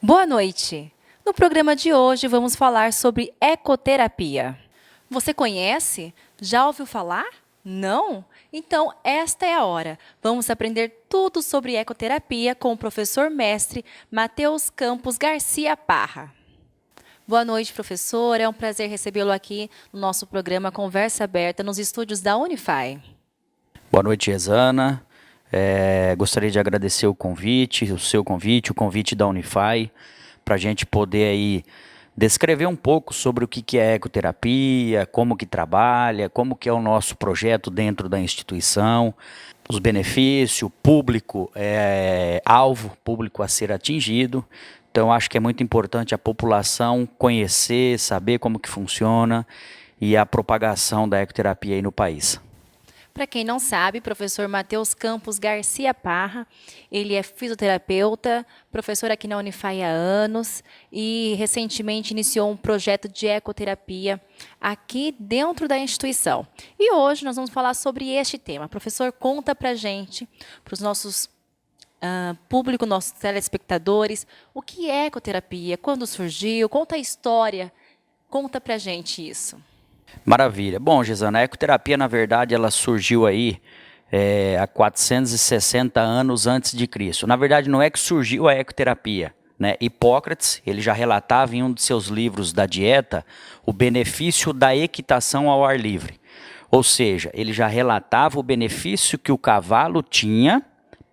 Boa noite! No programa de hoje vamos falar sobre ecoterapia. Você conhece? Já ouviu falar? Não? Então esta é a hora. Vamos aprender tudo sobre ecoterapia com o professor mestre Matheus Campos Garcia Parra. Boa noite, professor. É um prazer recebê-lo aqui no nosso programa Conversa Aberta nos estúdios da Unify. Boa noite, Rosana. Gostaria de agradecer o seu convite, o convite da Unify, para a gente poder aí descrever um pouco sobre o que é ecoterapia, como que trabalha, como que é o nosso projeto dentro da instituição, os benefícios, público alvo, público a ser atingido. Então, acho que é muito importante a população conhecer, saber como que funciona e a propagação da ecoterapia aí no país. Para quem não sabe, professor Matheus Campos Garcia Parra, ele é fisioterapeuta, professor aqui na Unify há anos e recentemente iniciou um projeto de ecoterapia aqui dentro da instituição. E hoje nós vamos falar sobre este tema. Professor, conta para a gente, para os nossos público, nossos telespectadores, o que é ecoterapia, quando surgiu, conta a história, conta para a gente isso. Maravilha. Bom, Gisana, a ecoterapia, na verdade, ela surgiu aí há 460 anos antes de Cristo. Na verdade, não é que surgiu a ecoterapia, né? Hipócrates, ele já relatava em um de seus livros da dieta o benefício da equitação ao ar livre. Ou seja, ele já relatava o benefício que o cavalo tinha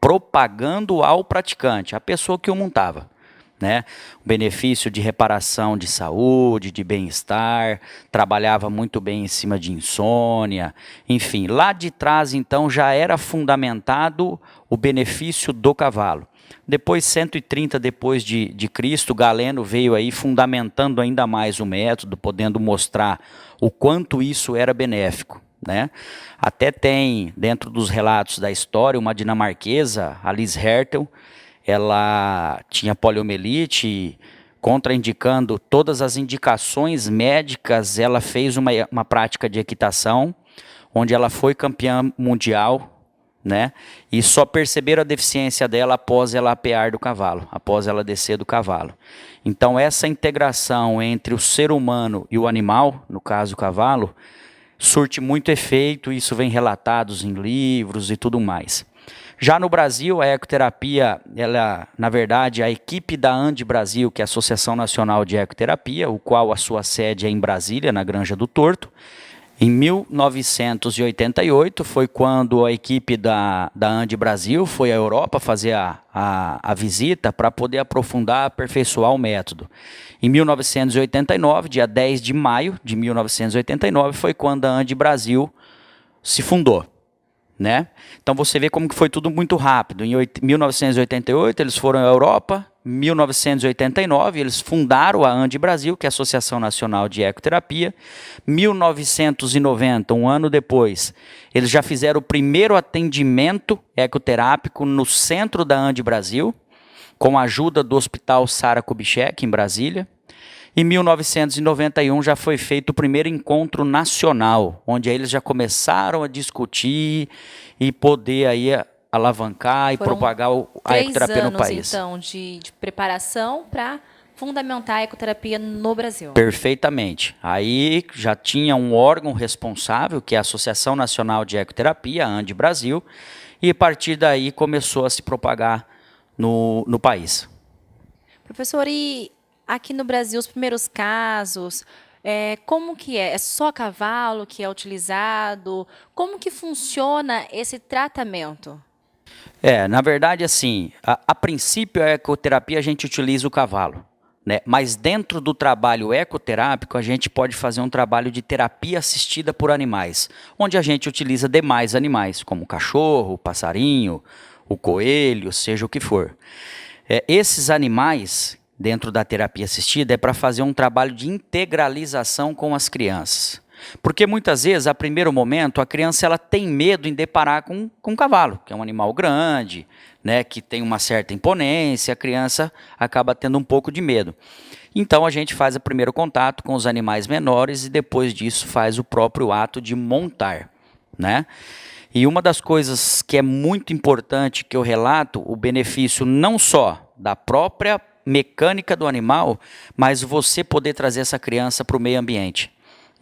propagando ao praticante, a pessoa que o montava. Né? O benefício de reparação de saúde, de bem-estar, trabalhava muito bem em cima de insônia, enfim, lá de trás então já era fundamentado o benefício do cavalo. Depois, 130 depois de Cristo, Galeno veio aí fundamentando ainda mais o método, podendo mostrar o quanto isso era benéfico. Né? Até tem, dentro dos relatos da história, uma dinamarquesa, Alice Hertel, ela tinha poliomielite, contraindicando todas as indicações médicas, ela fez uma prática de equitação, onde ela foi campeã mundial, né? E só perceberam a deficiência dela após ela apear do cavalo, após ela descer do cavalo. Então essa integração entre o ser humano e o animal, no caso o cavalo, surte muito efeito, isso vem relatados em livros e tudo mais. Já no Brasil, a ecoterapia, ela, na verdade, a equipe da ANDE Brasil, que é a Associação Nacional de Ecoterapia, o qual a sua sede é em Brasília, na Granja do Torto. Em 1988 foi quando a equipe da ANDE Brasil foi à Europa fazer a visita para poder aprofundar, aperfeiçoar o método. Em 1989, dia 10 de maio de 1989, foi quando a ANDE Brasil se fundou. Né? Então você vê como que foi tudo muito rápido. Em 1988 eles foram à Europa, em 1989 eles fundaram a ANDE Brasil, que é a Associação Nacional de Ecoterapia. 1990, um ano depois, eles já fizeram o primeiro atendimento ecoterápico no centro da ANDE Brasil, com a ajuda do Hospital Sara Kubitschek, em Brasília. Em 1991 já foi feito o primeiro encontro nacional, onde eles já começaram a discutir e poder aí alavancar e propagar a ecoterapia no país. 3 anos, então, de preparação para fundamentar a ecoterapia no Brasil. Perfeitamente. Aí já tinha um órgão responsável, que é a Associação Nacional de Ecoterapia, a ANDE Brasil, e a partir daí começou a se propagar no país. Professor, e aqui no Brasil, os primeiros casos, como que é? É só cavalo que é utilizado? Como que funciona esse tratamento? Na verdade, assim, a princípio a ecoterapia a gente utiliza o cavalo, né? Mas dentro do trabalho ecoterápico a gente pode fazer um trabalho de terapia assistida por animais, onde a gente utiliza demais animais, como o cachorro, o passarinho, o coelho, seja o que for. Esses animais dentro da terapia assistida é para fazer um trabalho de integralização com as crianças. Porque muitas vezes, a primeiro momento, a criança ela tem medo em deparar com um cavalo, que é um animal grande, né, que tem uma certa imponência, a criança acaba tendo um pouco de medo. Então a gente faz o primeiro contato com os animais menores e depois disso faz o próprio ato de montar, né? E uma das coisas que é muito importante que eu relato, o benefício não só da própria mecânica do animal, mas você poder trazer essa criança para o meio ambiente.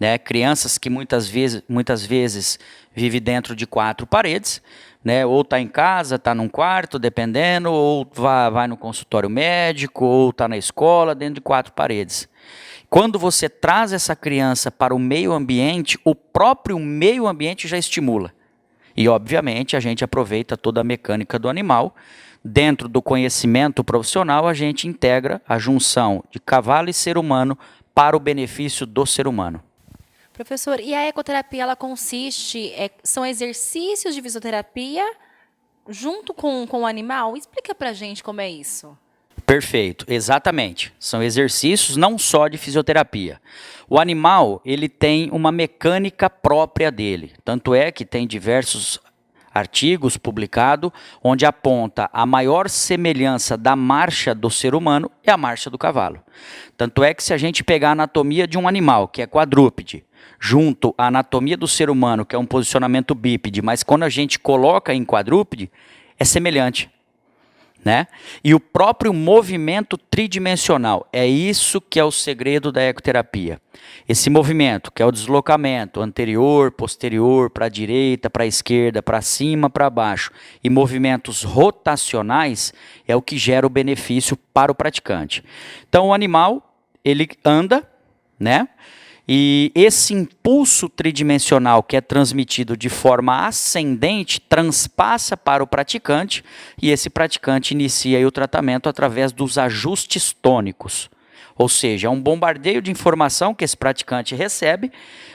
Né? Crianças que muitas vezes vivem dentro de 4 paredes, né? Ou está em casa, está num quarto, dependendo, ou vai no consultório médico, ou está na escola, dentro de 4 paredes. Quando você traz essa criança para o meio ambiente, o próprio meio ambiente já estimula. E, obviamente, a gente aproveita toda a mecânica do animal. Dentro do conhecimento profissional, a gente integra a junção de cavalo e ser humano para o benefício do ser humano. Professor, e a ecoterapia, ela consiste, são exercícios de fisioterapia junto com o animal? Explica pra gente como é isso. Perfeito, exatamente. São exercícios não só de fisioterapia. O animal, ele tem uma mecânica própria dele. Tanto é que tem diversos artigos publicados onde aponta a maior semelhança da marcha do ser humano é a marcha do cavalo. Tanto é que se a gente pegar a anatomia de um animal, que é quadrúpede, junto à anatomia do ser humano, que é um posicionamento bípede, mas quando a gente coloca em quadrúpede, é semelhante. Né? E o próprio movimento tridimensional, é isso que é o segredo da ecoterapia. Esse movimento, que é o deslocamento anterior, posterior, para a direita, para a esquerda, para cima, para baixo, e movimentos rotacionais, é o que gera o benefício para o praticante. Então o animal, ele anda, né? E esse impulso tridimensional que é transmitido de forma ascendente transpassa para o praticante e esse praticante inicia aí o tratamento através dos ajustes tônicos. Ou seja, é um bombardeio de informação que esse praticante recebe,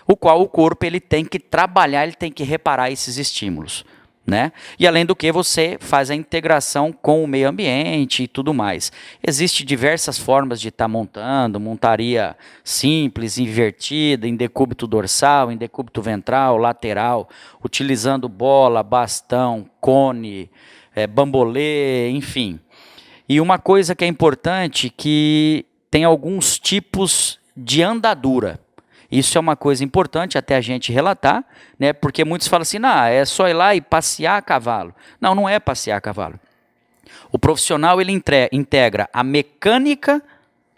o qual o corpo ele tem que trabalhar, ele tem que reparar esses estímulos. Né? E além do que você faz a integração com o meio ambiente e tudo mais. Existem diversas formas de estar montando, montaria simples, invertida, em decúbito dorsal, em decúbito ventral, lateral, utilizando bola, bastão, cone, bambolê, enfim. E uma coisa que é importante, que tem alguns tipos de andadura. Isso é uma coisa importante até a gente relatar, né? Porque muitos falam assim, é só ir lá e passear a cavalo. Não, não é passear a cavalo. O profissional ele integra a mecânica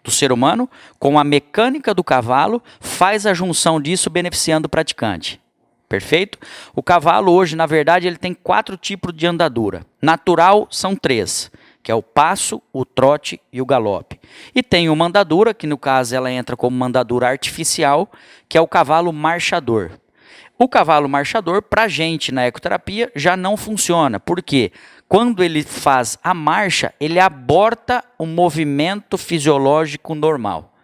do ser humano com a mecânica do cavalo, faz a junção disso beneficiando o praticante. Perfeito? O cavalo hoje, na verdade, ele tem 4 tipos de andadura. Natural são 3. Que é o passo, o trote e o galope. E tem uma andadura, que no caso ela entra como uma andadura artificial, que é o cavalo marchador. O cavalo marchador, para a gente na ecoterapia, já não funciona. Por quê? Quando ele faz a marcha, ele aborta o movimento fisiológico normal.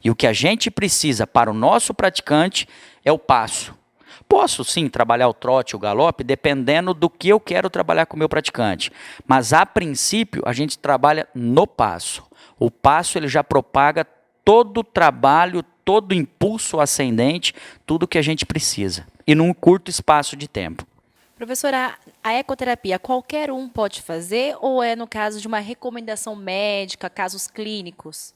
E o que a gente precisa para o nosso praticante é o passo. Posso sim trabalhar o trote, o galope, dependendo do que eu quero trabalhar com o meu praticante. Mas a princípio a gente trabalha no passo. O passo ele já propaga todo o trabalho, todo o impulso ascendente, tudo que a gente precisa. E num curto espaço de tempo. Professora, a ecoterapia qualquer um pode fazer ou é no caso de uma recomendação médica, casos clínicos?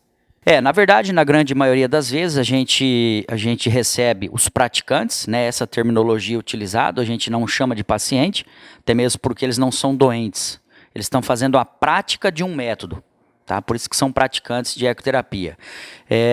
Na verdade, na grande maioria das vezes, a gente recebe os praticantes, né, essa terminologia utilizada, a gente não chama de paciente, até mesmo porque eles não são doentes. Eles estão fazendo a prática de um método, tá? Por isso que são praticantes de ecoterapia.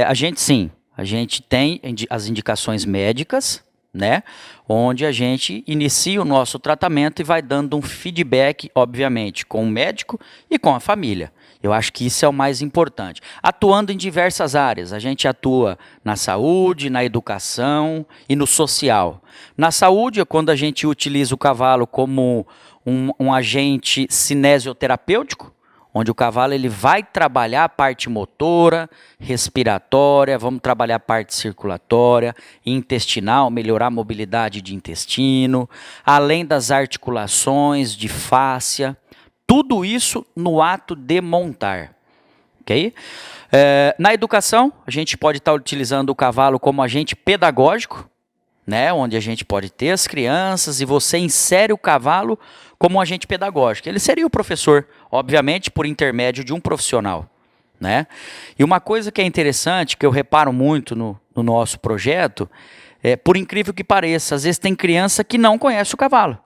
A gente tem as indicações médicas, né, onde a gente inicia o nosso tratamento e vai dando um feedback, obviamente, com o médico e com a família. Eu acho que isso é o mais importante. Atuando em diversas áreas. A gente atua na saúde, na educação e no social. Na saúde é quando a gente utiliza o cavalo como um agente cinesioterapêutico, onde o cavalo ele vai trabalhar a parte motora, respiratória, vamos trabalhar a parte circulatória, intestinal, melhorar a mobilidade de intestino, além das articulações, de fáscia. Tudo isso no ato de montar. Okay? Na educação, a gente pode estar utilizando o cavalo como agente pedagógico, né? Onde a gente pode ter as crianças e você insere o cavalo como um agente pedagógico. Ele seria o professor, obviamente, por intermédio de um profissional. Né? E uma coisa que é interessante, que eu reparo muito no nosso projeto, por incrível que pareça, às vezes tem criança que não conhece o cavalo,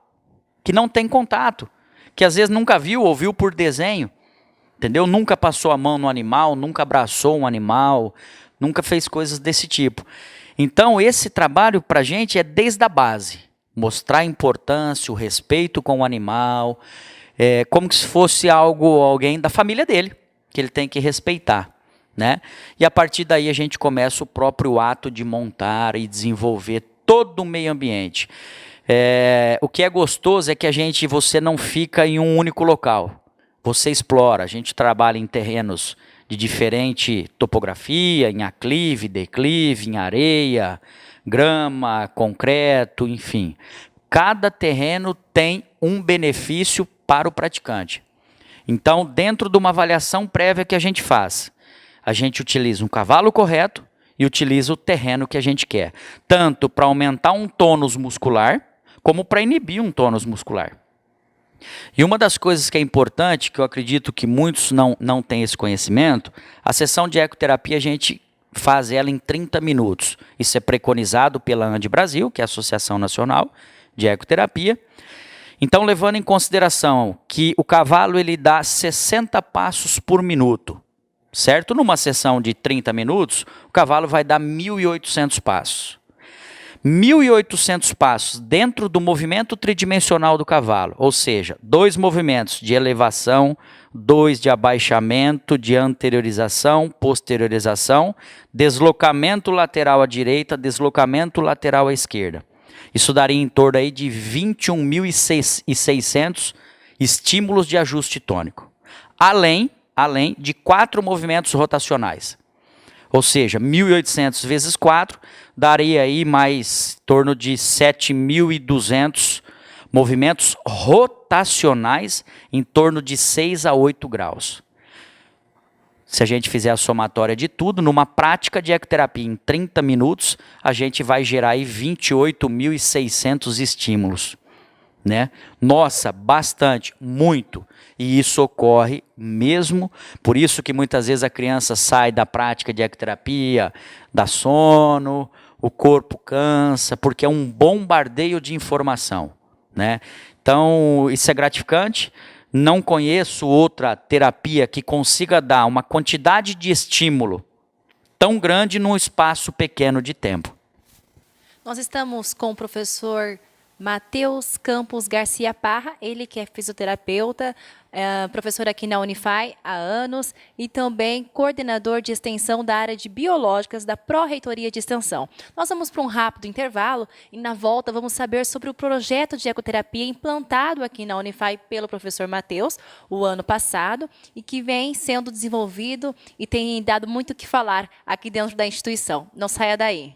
que não tem contato, que às vezes nunca viu ou viu por desenho, entendeu? Nunca passou a mão no animal, nunca abraçou um animal, nunca fez coisas desse tipo. Então, esse trabalho para a gente é desde a base. Mostrar a importância, o respeito com o animal, como se fosse alguém da família dele, que ele tem que respeitar, né? E a partir daí a gente começa o próprio ato de montar e desenvolver todo o meio ambiente. O que é gostoso é que você não fica em um único local. Você explora, a gente trabalha em terrenos de diferente topografia, em aclive, declive, em areia, grama, concreto, enfim. Cada terreno tem um benefício para o praticante. Então, dentro de uma avaliação prévia que a gente faz, a gente utiliza um cavalo correto e utiliza o terreno que a gente quer, tanto para aumentar um tônus muscular, como para inibir um tônus muscular. E uma das coisas que é importante, que eu acredito que muitos não têm esse conhecimento, a sessão de ecoterapia a gente faz ela em 30 minutos. Isso é preconizado pela ANDE Brasil, que é a Associação Nacional de Ecoterapia. Então, levando em consideração que o cavalo ele dá 60 passos por minuto, certo? Numa sessão de 30 minutos, o cavalo vai dar 1.800 passos. 1.800 passos dentro do movimento tridimensional do cavalo, ou seja, 2 movimentos de elevação, 2 de abaixamento, de anteriorização, posteriorização, deslocamento lateral à direita, deslocamento lateral à esquerda. Isso daria em torno aí de 21.600 estímulos de ajuste tônico, além de 4 movimentos rotacionais. Ou seja, 1.800 vezes 4 daria aí mais em torno de 7.200 movimentos rotacionais em torno de 6 a 8 graus. Se a gente fizer a somatória de tudo, numa prática de ecoterapia em 30 minutos, a gente vai gerar aí 28.600 estímulos, né? Nossa, bastante, muito. E isso ocorre mesmo, por isso que muitas vezes a criança sai da prática de ecoterapia, dá sono, o corpo cansa, porque é um bombardeio de informação, né? Então, isso é gratificante. Não conheço outra terapia que consiga dar uma quantidade de estímulo tão grande num espaço pequeno de tempo. Nós estamos com o professor Matheus Campos Garcia Parra, ele que é fisioterapeuta, professor aqui na Unify há anos e também coordenador de extensão da área de biológicas da Pró-Reitoria de Extensão. Nós vamos para um rápido intervalo e na volta vamos saber sobre o projeto de ecoterapia implantado aqui na Unify pelo professor Matheus o ano passado e que vem sendo desenvolvido e tem dado muito o que falar aqui dentro da instituição. Não saia daí.